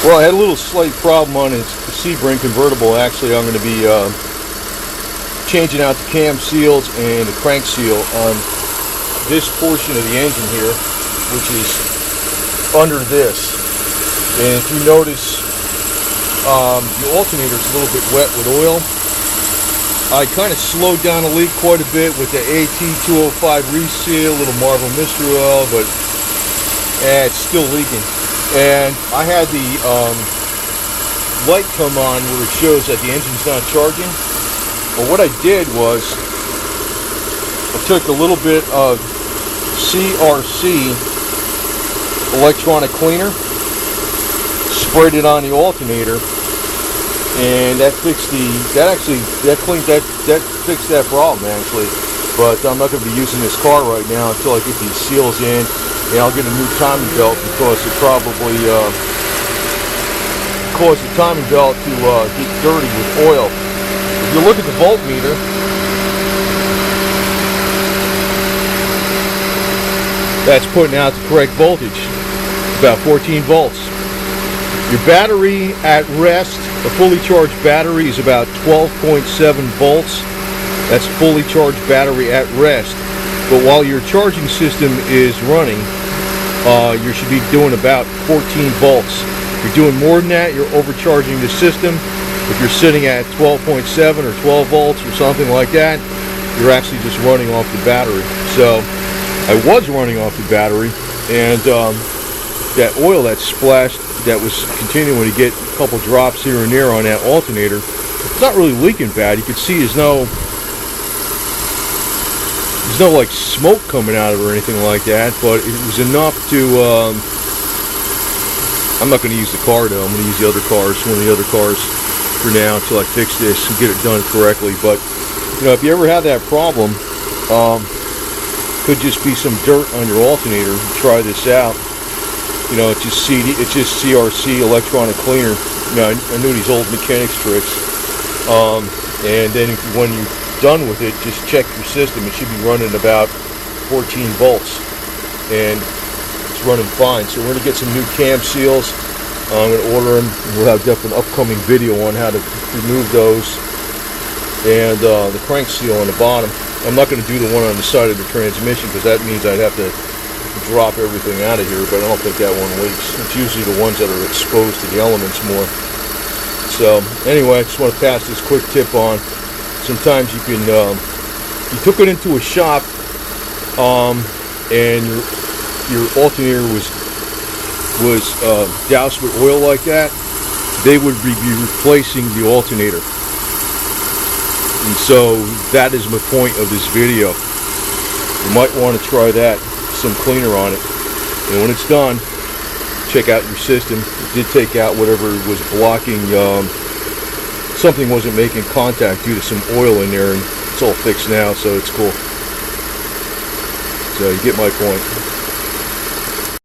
Well, I had a little slight problem on his Sebring convertible. Actually, I'm going to be changing out the cam seals and the crank seal on this portion of the engine here, which is under this. And if you notice, the alternator is a little bit wet with oil. I kind of slowed down the leak quite a bit with the AT205 reseal, a little Marvel Mystery Oil, but it's still leaking. And I had the light come on where it shows that the engine's not charging. But what I did was I took a little bit of CRC electronic cleaner, sprayed it on the alternator, and that fixed that fixed that problem actually. But I'm not going to be using this car right now until I get these seals in, and I'll get a new timing belt because it probably caused the timing belt to get dirty with oil. If you look at the voltmeter, that's putting out the correct voltage, about 14 volts. Your battery at rest, a fully charged battery, is about 12.7 volts. That's fully charged battery at rest. But while your charging system is running, you should be doing about 14 volts. If you're doing more than that, you're overcharging the system. If you're sitting at 12.7 or 12 volts or something like that, you're actually just running off the battery. So I was running off the battery, and that oil that splashed, that was continuing to get a couple drops here and there on that alternator, it's not really leaking bad. You can see there's no like smoke coming out of it or anything like that, but it was enough to I'm not going to use the car though. I'm going to use the other cars, one of the other cars for now until I fix this and get it done correctly. But you know, if you ever have that problem, could just be some dirt on your alternator. Try this out. You know, it's just CRC electronic cleaner. You know, I knew these old mechanics tricks. And then when you're done with it, just check your system. It should be running about 14 volts, and it's running fine. So we're going to get some new cam seals. I'm going to order them. We'll have definitely an upcoming video on how to remove those, and the crank seal on the bottom. I'm not going to do the one on the side of the transmission because that means I'd have to drop everything out of here, but I don't think that one leaks. It's usually the ones that are exposed to the elements more. So anyway, I just want to pass this quick tip on. Sometimes you can you took it into a shop and your alternator was doused with oil like that, they would be replacing the alternator. And so that is my point of this video. You might want to try that, some cleaner on it, and when it's done, check out your system. It did take out whatever was blocking, something wasn't making contact due to some oil in there, and it's all fixed now, so it's cool. So you get my point.